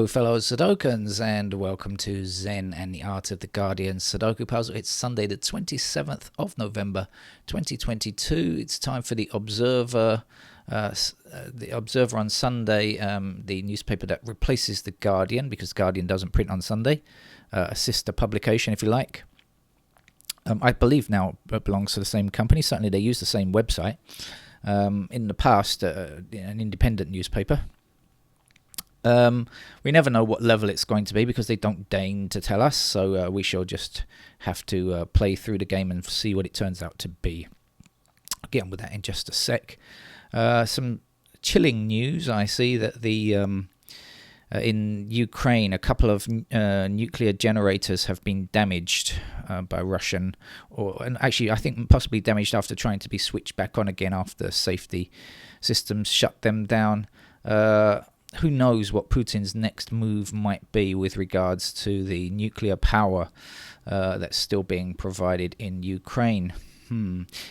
Hello fellow Sudokans, and welcome to Zen and the Art of the Guardian Sudoku puzzle. It's Sunday the 27th of November 2022. It's time for the Observer on Sunday, the newspaper that replaces the Guardian, because Guardian doesn't print on Sunday, a sister publication if you like. I believe now it belongs to the same company. Certainly they use the same website. In the past, an independent newspaper. We never know what level it's going to be because they don't deign to tell us, so we shall just have to play through the game and see what it turns out to be. I'll get on with that in just a sec. Some chilling news. I see that the in Ukraine, a couple of nuclear generators have been damaged by Russian, and actually I think possibly damaged after trying to be switched back on again after safety systems shut them down. Who knows what Putin's next move might be with regards to the nuclear power that's still being provided in Ukraine.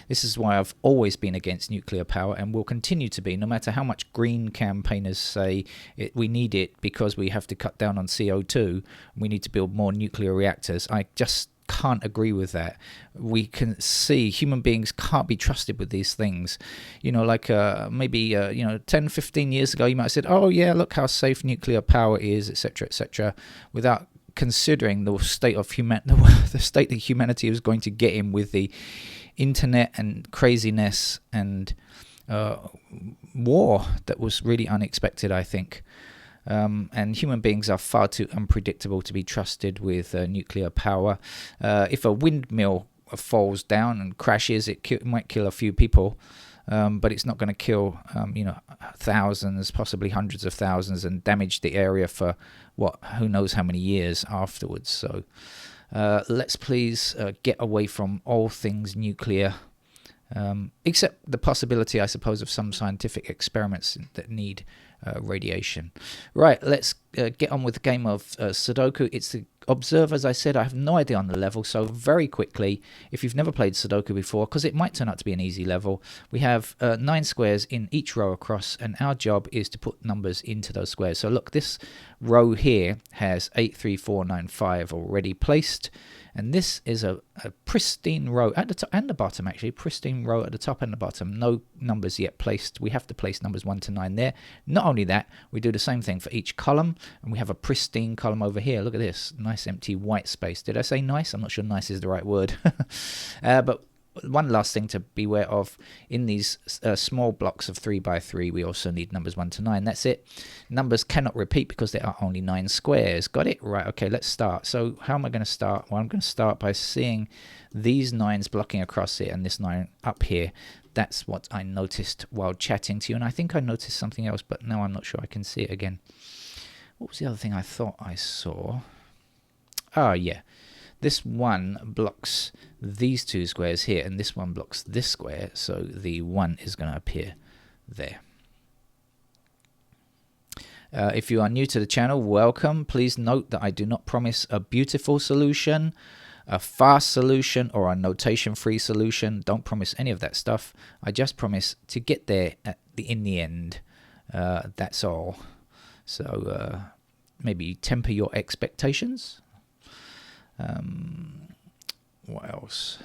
This is why I've always been against nuclear power and will continue to be, no matter how much green campaigners say we need it because we have to cut down on CO2, we need to build more nuclear reactors. I just can't agree with that. We can see human beings can't be trusted with these things. You know, like maybe 10, 15 years ago, you might have said, oh yeah, look how safe nuclear power is, etc., without considering the state of the state that humanity was going to get in with the internet and craziness and war that was really unexpected, I think. And human beings are far too unpredictable to be trusted with nuclear power. If a windmill falls down and crashes, it might kill a few people, but it's not going to kill thousands, possibly hundreds of thousands, and damage the area for who knows how many years afterwards. So let's please get away from all things nuclear, except the possibility, I suppose, of some scientific experiments that need radiation. Right, let's get on with the game of Sudoku. It's the Observer, as I said. I have no idea on the level, so very quickly, if you've never played Sudoku before, because it might turn out to be an easy level, we have 9 squares in each row across, and our job is to put numbers into those squares. So look, this row here has 8, 3, 4, 9, 5 already placed, and this is a pristine row at the top and the bottom, actually. Pristine row at the top and the bottom. No numbers yet placed. We have to place numbers 1 to 9 there. Not only that, we do the same thing for each column, and we have a pristine column over here. Look at this. Nice empty white space. Did I say nice? I'm not sure nice is the right word. But one last thing to beware of, in these small blocks of 3 by 3, we also need numbers 1 to 9. That's it. Numbers cannot repeat because there are only 9 squares. Got it? Right, okay, let's start. So how am I going to start? Well, I'm going to start by seeing these 9s blocking across it and this 9 up here. That's what I noticed while chatting to you, and I think I noticed something else, but now I'm not sure I can see it again. What was the other thing I thought I saw? Oh, yeah. This one blocks these 2 squares here, and this one blocks this square, so the 1 is going to appear there. If you are new to the channel, welcome. Please note that I do not promise a beautiful solution, a fast solution, or a notation-free solution. Don't promise any of that stuff. I just promise to get there in the end. That's all. So maybe temper your expectations. What else?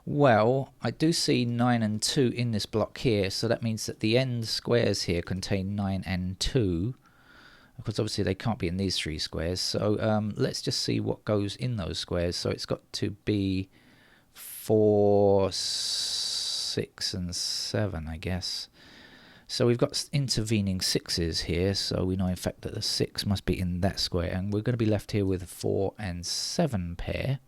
Well, I do see 9 and 2 in this block here, so that means that the end squares here contain 9 and 2. Because obviously they can't be in these 3 squares. So let's just see what goes in those squares. So it's got to be 4, 6, and 7, I guess. So we've got intervening 6s here. So we know, in fact, that the 6 must be in that square. And we're going to be left here with a 4 and 7 pair.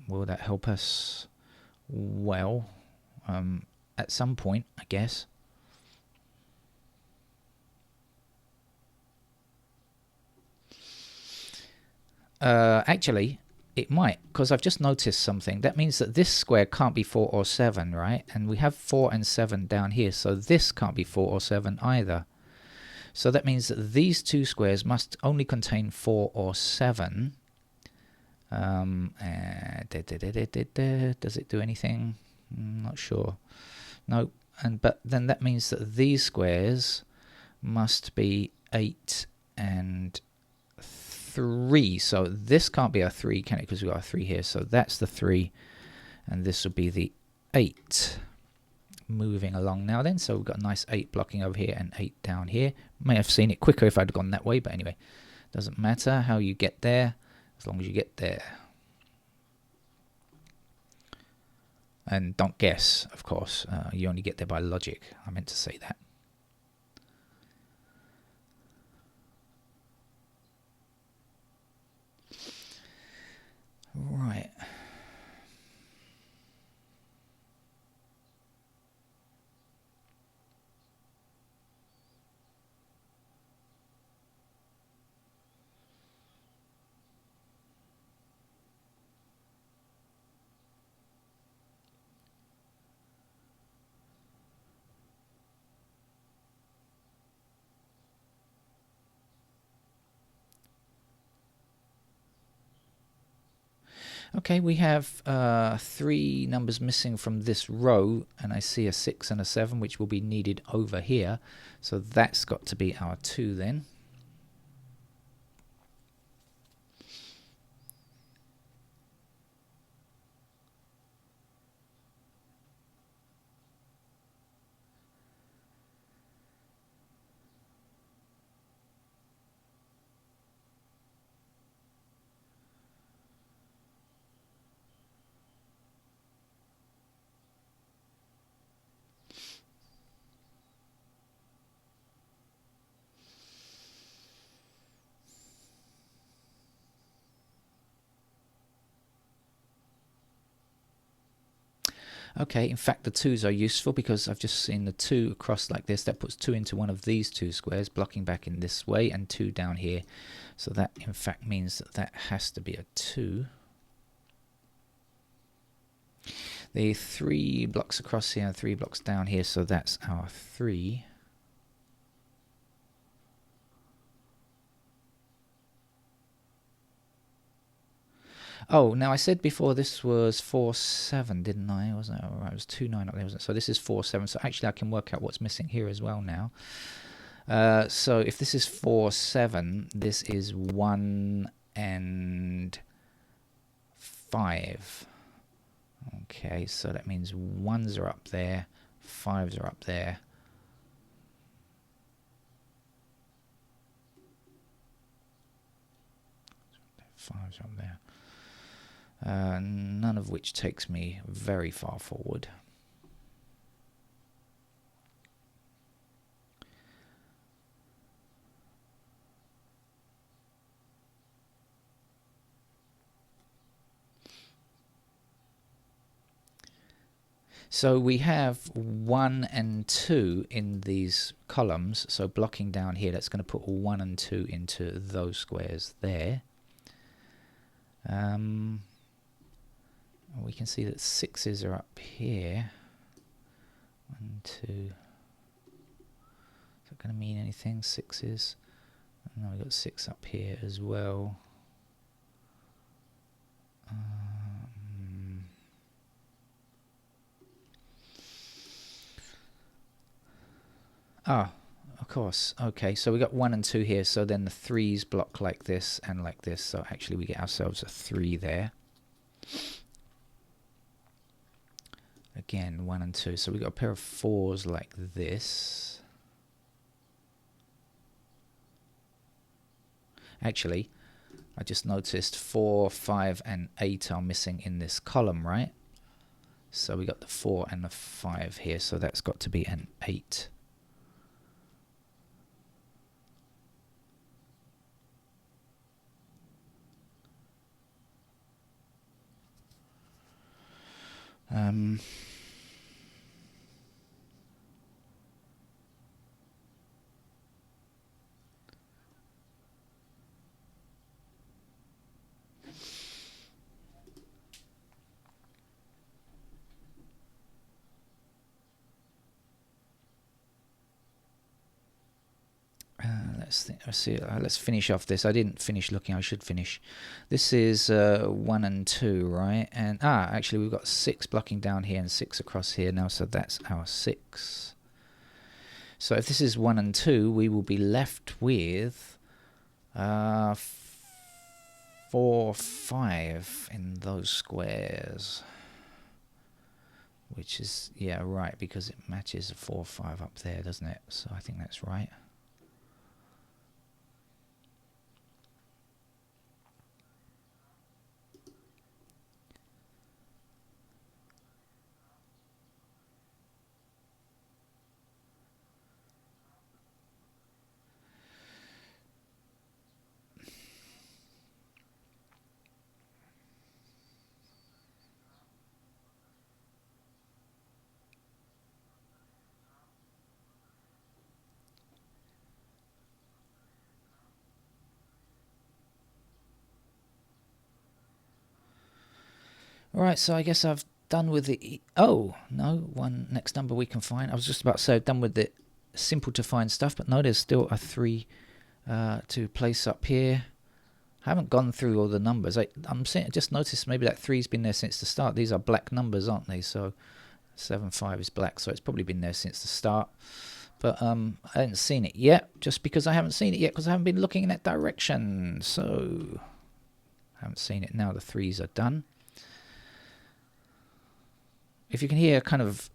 Will that help us? Well, at some point, I guess. Actually, it might, because I've just noticed something. That means that this square can't be 4 or 7, right? And we have 4 and 7 down here, so this can't be 4 or 7 either. So that means that these two squares must only contain 4 or 7. Does it do anything? Not sure. No, but then that means that these squares must be 8 and 3. So this can't be a 3, can it? Because we've got a 3 here. So that's the 3, and this will be the 8. Moving along now then. So we've got a nice 8 blocking over here and 8 down here. May have seen it quicker if I'd gone that way, but anyway, doesn't matter how you get there, as long as you get there. And don't guess, of course. You only get there by logic. I meant to say that. Right. Okay, we have 3 numbers missing from this row, and I see a 6 and a 7, which will be needed over here. So that's got to be our 2 then. Okay, in fact the 2's are useful because I've just seen the 2 across like this. That puts 2 into one of these 2 squares, blocking back in this way, and 2 down here. So that in fact means that that has to be a 2. The 3 blocks across here and 3 blocks down here, so that's our 3. Oh, now I said before this was 4, 7, didn't I? Wasn't it? Right, it was 2, 9 up there, wasn't it? So this is 4, 7. So actually I can work out what's missing here as well now. So if this is 4, 7, this is 1 and 5. Okay, so that means 1s are up there, 5s are up there. Fives up there. None of which takes me very far forward. So we have 1 and 2 in these columns, so blocking down here, that's going to put 1 and 2 into those squares there. We can see that 6's are up here. 1, 2. Is that going to mean anything? 6's. No, we've got 6 up here as well. Ah, of course. Okay, so we got 1 and 2 here, so then the 3's block like this and like this, so actually we get ourselves a 3 there. Again, 1 and 2, so we got a pair of 4's like this. Actually, I just noticed 4, 5 and 8 are missing in this column, right? So we got the 4 and the 5 here, so that's got to be an 8. let's see. Let's finish off this. I didn't finish looking. I should finish. This is 1 and 2, right? And actually we've got 6 blocking down here and 6 across here now. So that's our 6. So if this is 1 and 2, we will be left with 4, 5 in those squares. Which is, yeah, right, because it matches a 4, 5 up there, doesn't it? So I think that's right. Alright, so I guess I've done with the... Oh, no, one next number we can find. I was just about to say I've done with the simple to find stuff, but no, there's still a 3 to place up here. I haven't gone through all the numbers. I'm saying, just noticed maybe that 3's been there since the start. These are black numbers, aren't they? So 7, 5 is black, so it's probably been there since the start. But I haven't seen it yet, just because I haven't seen it yet, because I haven't been looking in that direction. So I haven't seen it now. The 3's are done. If you can hear kind of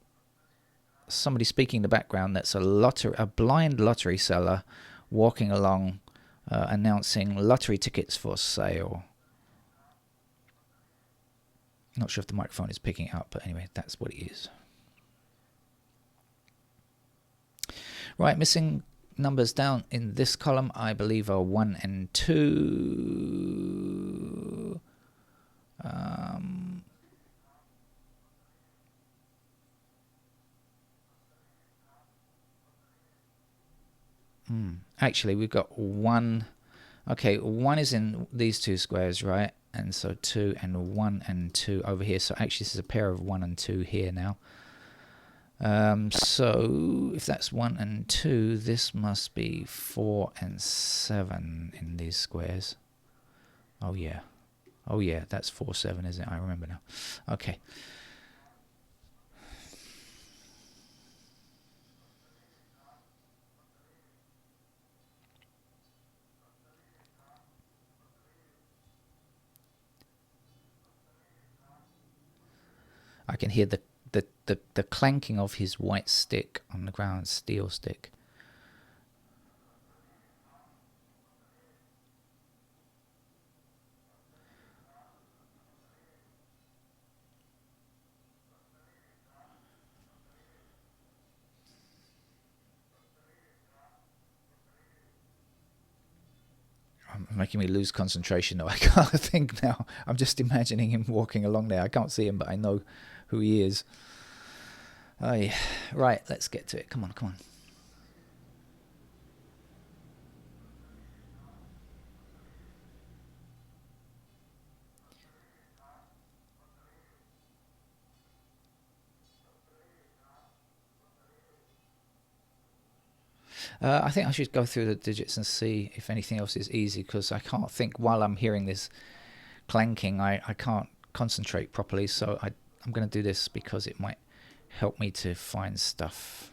somebody speaking in the background, that's a blind lottery seller walking along announcing lottery tickets for sale. Not sure if the microphone is picking it up, but anyway, that's what it is. Right, missing numbers down in this column, I believe, are 1 and 2. Actually, we've got 1. Okay, 1 is in these 2 squares, right? And so 2 and 1 and 2 over here. So actually, this is a pair of 1 and 2 here now. So if that's 1 and 2, this must be 4 and 7 in these squares. Oh yeah. Oh yeah, that's 4, 7, isn't it? I remember now. Okay. I can hear the clanking of his white stick on the ground, steel stick. Making me lose concentration though. I can't think now. I'm just imagining him walking along there. I can't see him, but I know who he is. Oh yeah. Right, let's get to it. Come on, come on. I think I should go through the digits and see if anything else is easy, because I can't think while I'm hearing this clanking. I can't concentrate properly, so I'm going to do this because it might help me to find stuff.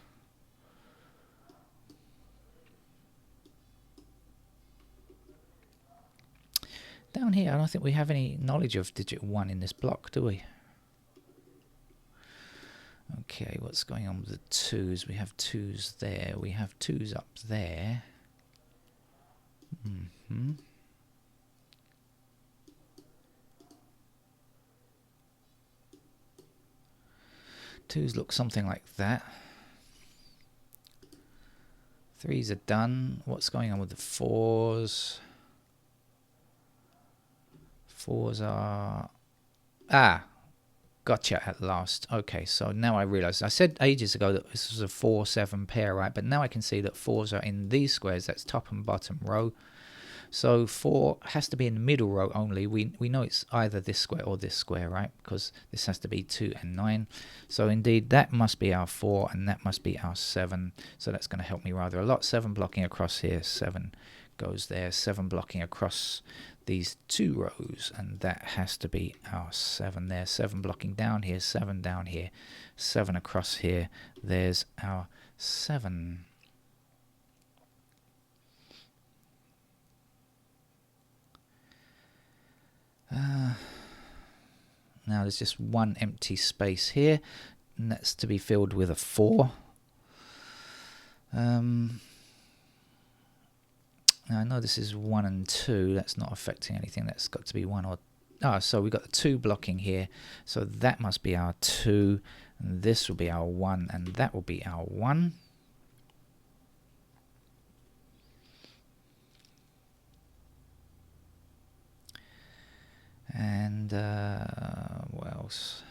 Down here, I don't think we have any knowledge of digit 1 in this block, do we? Okay, what's going on with the 2's? We have 2's there. We have 2's up there. Mm-hmm. Twos look something like that. 3's are done. What's going on with the 4's? 4's are... Gotcha at last. Okay, so now I realise. I said ages ago that this was a 4-7 pair, right? But now I can see that 4's are in these squares. That's top and bottom row. So 4 has to be in the middle row only. We know it's either this square or this square, right? Because this has to be 2 and 9. So indeed, that must be our 4 and that must be our 7. So that's going to help me rather a lot. 7 blocking across here, 7 goes there, 7 blocking across these 2 rows, and that has to be our 7 there. 7 blocking down here, 7 down here, 7 across here. There's our 7. Now there's just one empty space here, and that's to be filled with a 4. Now I know this is 1 and 2. That's not affecting anything. That's got to be 1 or... so we've got the 2 blocking here. So that must be our 2. And this will be our 1. And that will be our 1. And what else?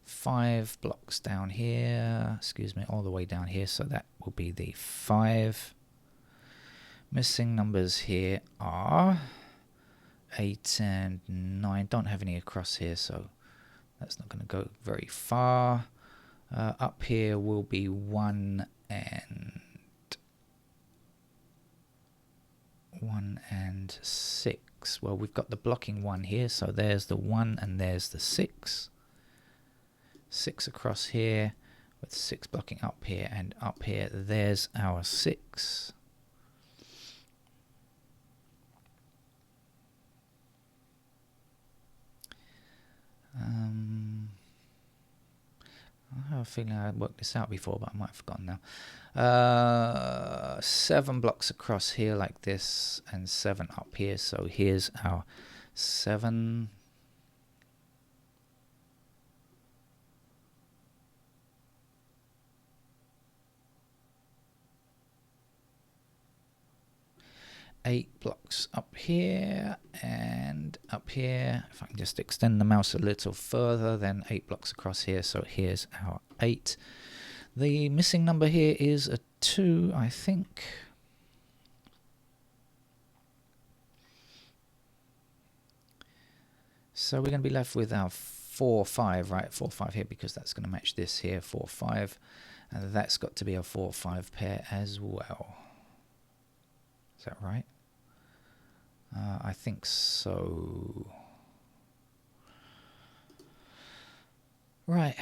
Five blocks down here, excuse me, all the way down here, so that will be the 5. Missing numbers here are 8 and 9. Don't have any across here, so that's not going to go very far. Up here will be 1 and 6. Well, we've got the blocking 1 here, so there's the 1 and there's the 6. 6 across here with 6 blocking up here and up here. There's our 6. I have a feeling I worked this out before, but I might have forgotten now. 7 blocks across here like this and 7 up here. So here's our 7. 8 blocks up here and up here. If I can just extend the mouse a little further, then 8 blocks across here. So here's our 8. The missing number here is a 2, I think. So we're going to be left with our 4, 5, right? 4, 5 here, because that's going to match this here, 4, 5. And that's got to be a 4, 5 pair as well. Is that right? I think so. Right.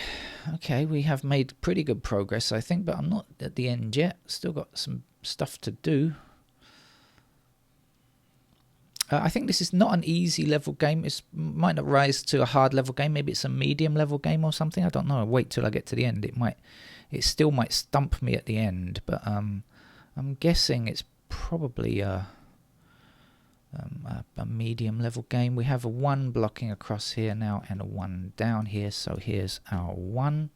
Okay, we have made pretty good progress, I think, but I'm not at the end yet. Still got some stuff to do. I think this is not an easy level game. It might not rise to a hard level game. Maybe it's a medium level game or something. I don't know. I'll wait till I get to the end. It still might stump me at the end, but I'm guessing it's probably a medium level game. We have a 1 blocking across here now and a 1 down here. So here's our 1.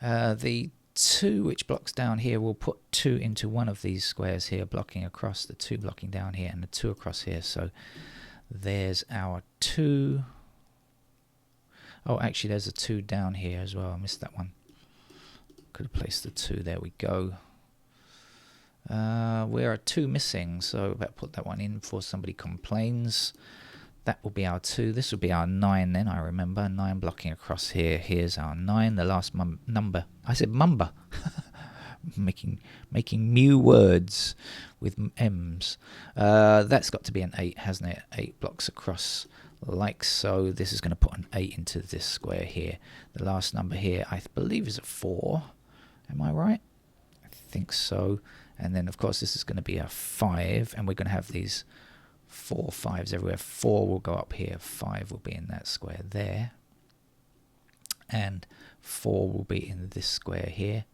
The 2 which blocks down here will put 2 into one of these squares here, blocking across, the 2 blocking down here and the 2 across here. So there's our 2. Oh, actually there's a 2 down here as well. I missed that one. Could have placed the 2. There we go. We're a 2 missing, so I better put that one in before somebody complains. That will be our 2. This will be our 9 then, I remember. 9 blocking across here. Here's our 9, the last number. I said mumba. making new words with M's. That's got to be an 8, hasn't it? 8 blocks across like so. This is going to put an 8 into this square here. The last number here, I believe, is a 4. Am I right? I think so. And then, of course, this is going to be a 5, and we're going to have these 4 5s everywhere. 4 will go up here, 5 will be in that square there, and 4 will be in this square here.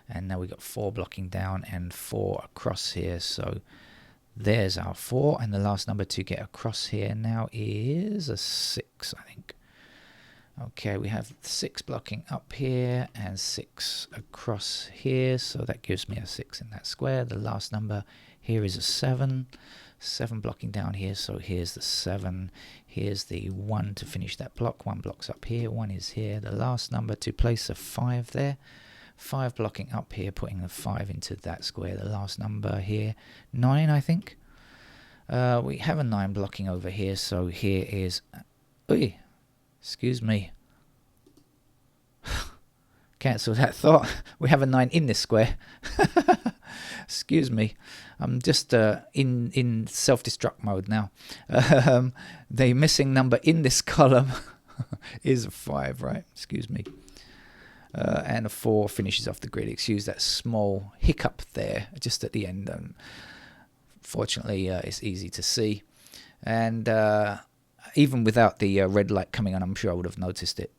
And now we've got 4 blocking down and 4 across here. So there's our 4, and the last number to get across here now is a 6, I think. Okay, we have 6 blocking up here and 6 across here, so that gives me a 6 in that square. The last number here is a 7, 7 blocking down here, so here's the 7, here's the 1 to finish that block. 1 block's up here, 1 is here, the last number to place a 5 there. 5 blocking up here, putting the 5 into that square, the last number here. 9, I think. We have a 9 blocking over here, so here is... Oi, excuse me. Cancel that thought. We have a 9 in this square. Excuse me. I'm just in self-destruct mode now. The missing number in this column is a 5, right? Excuse me. And a 4 finishes off the grid. Excuse that small hiccup there, just at the end. Fortunately, it's easy to see. And even without the red light coming on, I'm sure I would have noticed it.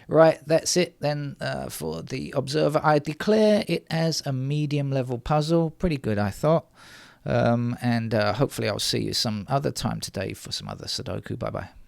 Right, that's it then for the Observer. I declare it as a medium level puzzle. Pretty good, I thought. And hopefully I'll see you some other time today for some other Sudoku. Bye-bye.